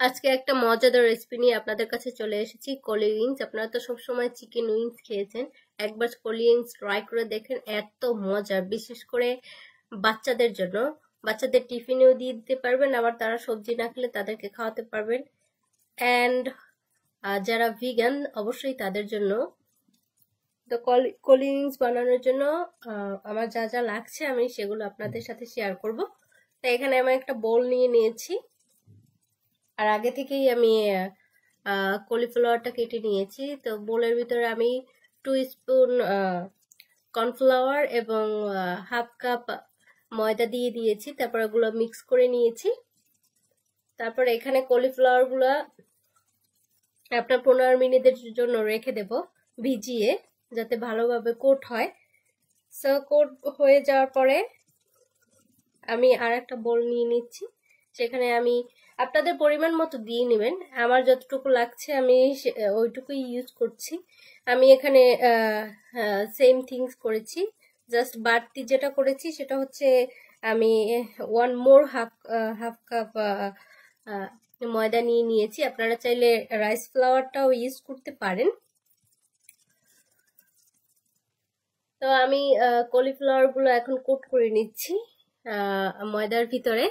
আজকে একটা মজাদার রেসিপি নিয়ে আপনাদের কাছে চলে এসেছি, কলি উইংস। আপনারা তো সবসময় চিকেন উইংস খেয়েছেন, একবার কলি উইংস ট্রাই করে দেখেন, এত মজা। বিশেষ করে বাচ্চাদের জন্য, বাচ্চাদের টিফিনেও দিয়ে দিতে পারবেন, আবার তারা সবজি না খেলে তাদেরকে খাওয়াতে পারবেন। অ্যান্ড যারা ভিগান অবশ্যই তাদের জন্য। তো কলি উইংস বানানোর জন্য আমার যা যা লাগছে আমি সেগুলো আপনাদের সাথে শেয়ার করব। তো এখানে আমি একটা বোল নিয়ে নিয়েছি, আর আগে থেকেই আমি কলিফ্লাওয়ারটা কেটে নিয়েছি। তো বোলের ভিতরে আমি 2 স্পুন কর্নফ্লাওয়ার এবং হাফ কাপ ময়দা দিয়ে দিয়েছি। তারপর ওগুলো মিক্স করে নিয়েছি। তারপর এখানে কলিফ্লাওয়ারগুলো আপনার 15 মিনিটের জন্য রেখে দেব ভিজিয়ে, যাতে ভালোভাবে কোট হয়। সো কোট হয়ে যাওয়ার পরে আমি আর একটা বোল নিয়ে নিচ্ছি, সেখানে আমি আপনাদের পরিমাণ মতো দিয়ে নেবেন। আমার যতটুকু লাগছে আমি ওইটুকুই ইউজ করছি। আমি এখানে সেম থিংস করেছি, জাস্ট বাড়তি যেটা করেছি সেটা হচ্ছে আমি ওয়ান মোর হাফ কাপ ময়দা নিয়ে নিয়েছি। আপনারা চাইলে রাইস ফ্লাওয়ারটাও ইউজ করতে পারেন। তো আমি কলিফ্লাওয়ারগুলো এখন কোট করে নিচ্ছি ময়দার ভিতরে।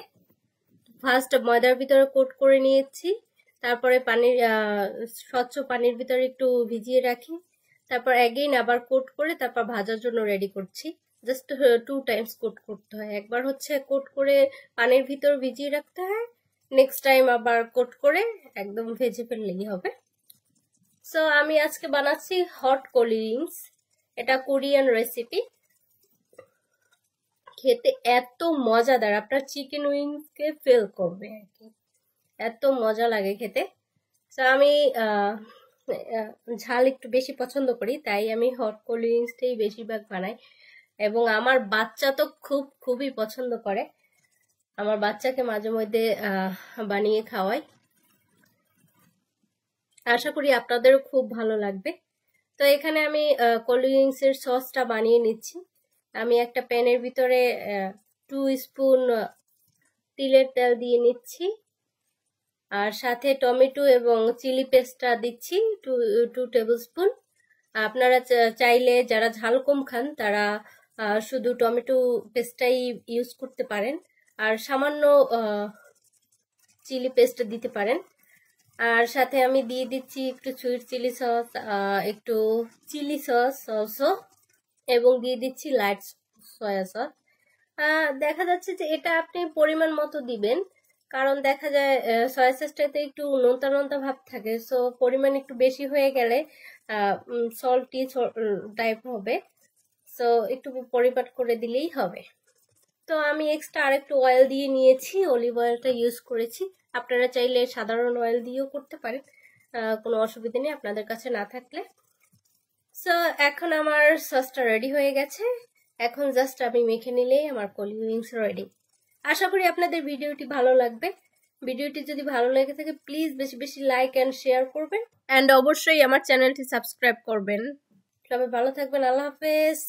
ফার্স্ট ময়দার ভিতরে কোট করে নিয়েছি, তারপরে পানির স্বচ্ছ পানির ভিতরে একটু ভিজিয়ে রাখি, তারপর অ্যাগেইন আবার কোট করে তারপর ভাজার জন্য রেডি করছি। জাস্ট 2 টাইমস কোট করতে হয়। একবার হচ্ছে কোট করে পানির ভিতর ভিজিয়ে রাখতে হয়, নেক্সট টাইম আবার কোট করে একদম ভেজে ফেললেই হবে। সো আমি আজকে বানাচ্ছি হট কলি উইংস। এটা কোরিয়ান রেসিপি, খেতে এত মজাদার, আপনার চিকেন উইংসকে ফেল করবে আর কি, এত মজা লাগে খেতে। তো আমি ঝাল একটু বেশি পছন্দ করি, তাই আমি হট কোল্ড উইংসটাই বেশিরভাগ বানাই। এবং আমার বাচ্চা তো খুবই পছন্দ করে। আমার বাচ্চাকে মাঝে মধ্যে বানিয়ে খাওয়াই। আশা করি আপনাদেরও খুব ভালো লাগবে। তো এখানে আমি কোল্ড উইংসের সসটা বানিয়ে নিচ্ছি। আমি একটা প্যানের ভিতরে 2 স্পুন তিলের তেল দিয়ে নিচ্ছি, আর সাথে টমেটো এবং চিলি পেস্টটা দিচ্ছি 2 টেবিল স্পুন। আপনারা চাইলে যারা ঝাল কম খান তারা শুধু টমেটো পেস্টটাই ইউজ করতে পারেন, আর সামান্য চিলি পেস্ট দিতে পারেন। আর সাথে আমি দিয়ে দিচ্ছি একটু সুইট চিলি সস, একটু চিলি সস অলসো, এবং দিয়ে দিচ্ছি লাইট সয়া সস। দেখা যাচ্ছে যে এটা আপনি পরিমাণ মতো দিবেন, কারণ দেখা যায় সয়া সসটাতে একটু নোনতা নোনতা ভাব থাকে। সো পরিমাণ একটু বেশি হয়ে গেলে সল্টি টাইপ হবে। সো একটু পরিমাণ করে দিলেই হবে। তো আমি এক্সট্রা আরেকটু অয়েল দিয়ে নিয়েছি, অলিভ অয়েলটা ইউজ করেছি। আপনারা চাইলে সাধারণ অয়েল দিয়েও করতে পারেন, কোনো অসুবিধা নেই আপনাদের কাছে না থাকলে। সো এখন আমার সসটা রেডি হয়ে গেছে, এখন জাস্ট আমি মেখে নিলেই আমার কলি উইংস রেডি। আশা করি আপনাদের ভিডিওটি ভালো লাগবে। ভিডিওটি যদি ভালো লেগে থাকে প্লিজ বেশি বেশি লাইক অ্যান্ড শেয়ার করবেন, অ্যান্ড অবশ্যই আমার চ্যানেলটি সাবস্ক্রাইব করবেন। সবাই ভালো থাকবেন, আল্লাহ হাফেজ।